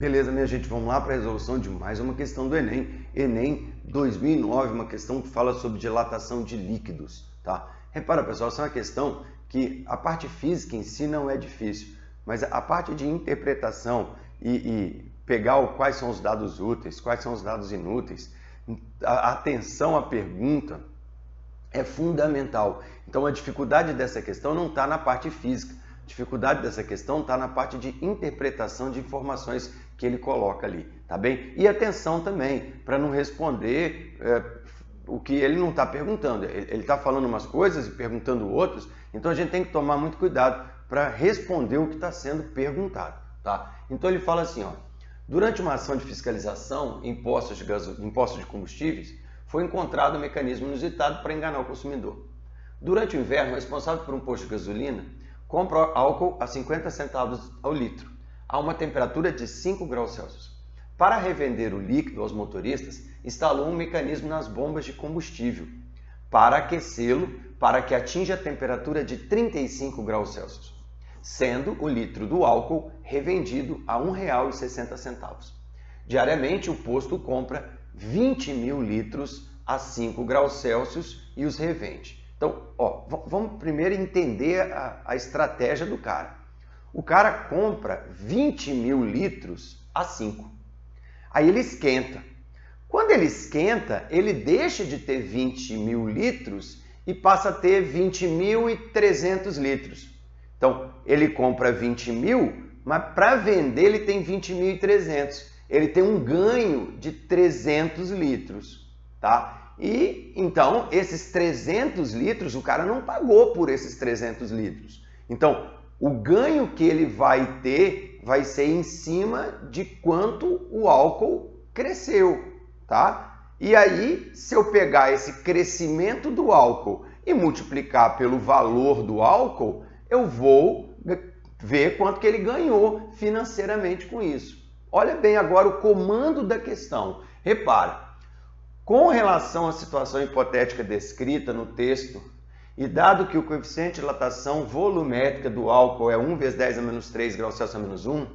Beleza, minha gente, vamos lá para a resolução de mais uma questão do Enem. Enem 2009, uma questão que fala sobre dilatação de líquidos, tá? Repara, pessoal, essa é uma questão que a parte física em si não é difícil, mas a parte de interpretação e pegar quais são os dados úteis, quais são os dados inúteis, a atenção à pergunta é fundamental. Então, a dificuldade dessa questão não está na parte física. A dificuldade dessa questão está na parte de interpretação de informações que ele coloca ali, tá bem? E atenção também, para não responder o que ele não está perguntando. Ele está falando umas coisas e perguntando outras, então a gente tem que tomar muito cuidado para responder o que está sendo perguntado, tá? Então ele fala assim, ó, durante uma ação de fiscalização em postos de combustíveis, foi encontrado um mecanismo inusitado para enganar o consumidor. Durante o inverno, o responsável por um posto de gasolina compra álcool a 50 centavos ao litro, a uma temperatura de 5 graus Celsius. Para revender o líquido aos motoristas, instalou um mecanismo nas bombas de combustível para aquecê-lo para que atinja a temperatura de 35 graus Celsius, sendo o litro do álcool revendido a R$ 1,60. Diariamente, o posto compra 20 mil litros a 5 graus Celsius e os revende. Então, vamos primeiro entender a estratégia do cara. O cara compra 20 mil litros a 5. Aí ele esquenta. Quando ele esquenta, ele deixa de ter 20 mil litros e passa a ter 20.300 litros. Então, ele compra 20 mil, mas para vender ele tem 20.300. Ele tem um ganho de 300 litros, tá? E, então, esses 300 litros, o cara não pagou por esses 300 litros. Então, o ganho que ele vai ter vai ser em cima de quanto o álcool cresceu, tá? E aí, se eu pegar esse crescimento do álcool e multiplicar pelo valor do álcool, eu vou ver quanto que ele ganhou financeiramente com isso. Olha bem agora o comando da questão. Repara, com relação à situação hipotética descrita no texto, e dado que o coeficiente de dilatação volumétrica do álcool é 1 vezes 10 a menos 3 graus Celsius a menos 1,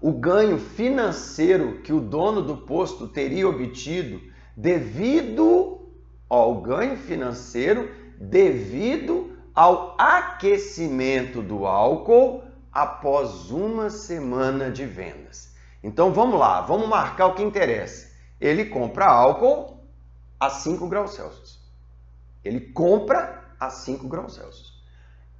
o ganho financeiro que o dono do posto teria obtido devido ao ganho financeiro devido ao aquecimento do álcool após uma semana de vendas. Então vamos lá, vamos marcar o que interessa. Ele compra álcool a 5 graus Celsius. Ele compra a 5 graus Celsius.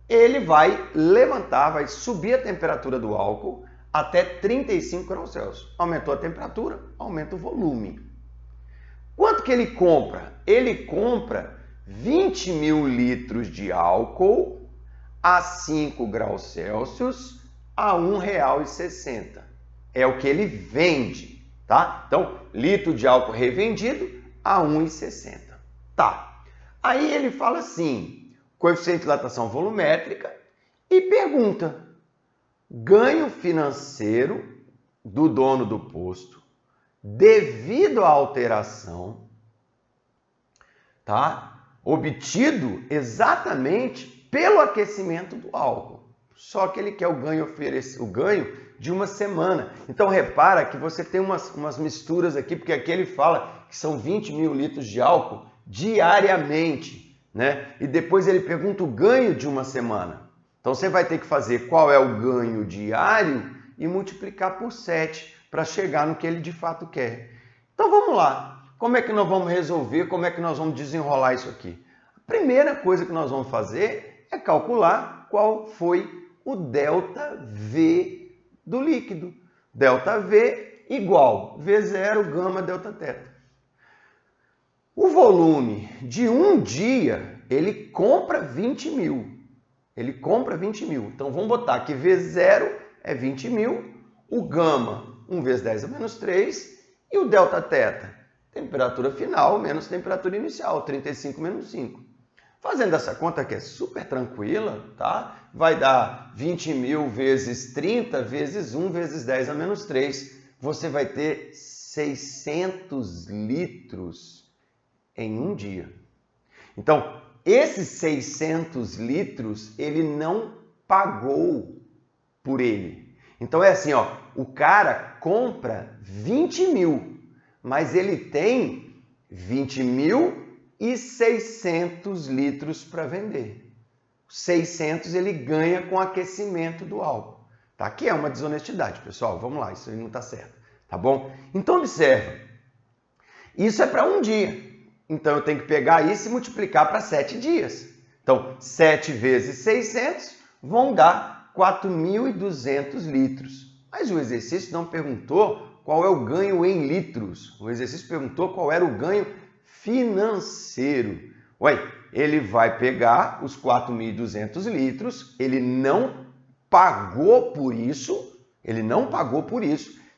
Ele vai levantar, vai subir a temperatura do álcool até 35 graus Celsius. Aumentou a temperatura, aumenta o volume. Quanto que ele compra? Ele compra 20 mil litros de álcool a 5 graus Celsius a R$ 1,60. É o que ele vende, tá? Então, litro de álcool revendido a R$ 1,60. Tá. Aí ele fala assim, coeficiente de dilatação volumétrica e pergunta, ganho financeiro do dono do posto devido à alteração, tá? Obtido exatamente pelo aquecimento do álcool. Só que ele quer o ganho de uma semana. Então repara que você tem umas misturas aqui, porque aqui ele fala que são 20 mil litros de álcool diariamente, né? E depois ele pergunta o ganho de uma semana. Então você vai ter que fazer qual é o ganho diário e multiplicar por 7 para chegar no que ele de fato quer. Então vamos lá. Como é que nós vamos resolver? Como é que nós vamos desenrolar isso aqui? A primeira coisa que nós vamos fazer é calcular qual foi o ΔV do líquido. ΔV igual V0 gama delta θ. O volume de um dia, ele compra 20 mil. Ele compra 20 mil. Então vamos botar que V0 é 20 mil, o gama 1 vezes 10 a menos 3 e o delta θ, temperatura final menos temperatura inicial, 35 menos 5. Fazendo essa conta que é super tranquila, tá? Vai dar 20 mil vezes 30 vezes 1 vezes 10 a menos 3. Você vai ter 600 litros em um dia. Então, esses 600 litros, ele não pagou por ele. Então é assim, ó, o cara compra 20 mil, mas ele tem 20.600 litros para vender. 600 ele ganha com aquecimento do álcool, tá? Que é uma desonestidade, pessoal. Vamos lá, isso aí não está certo, tá bom? Então observa, isso é para um dia. Então eu tenho que pegar isso e multiplicar para 7 dias. Então 7 vezes 600 vão dar 4.200 litros. Mas o exercício não perguntou qual é o ganho em litros. O exercício perguntou qual era o ganho financeiro. Ué, ele vai pegar os 4.200 litros, ele não pagou por isso,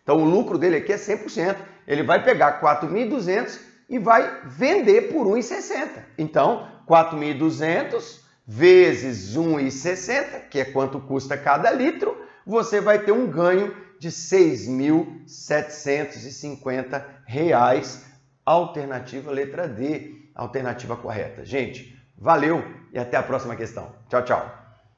então o lucro dele aqui é 100%. Ele vai pegar 4.200 e vai vender por 1,60. Então, 4.200 vezes 1,60, que é quanto custa cada litro, você vai ter um ganho de R$ 6.750. Alternativa letra D, alternativa correta. Gente, valeu e até a próxima questão. Tchau, tchau.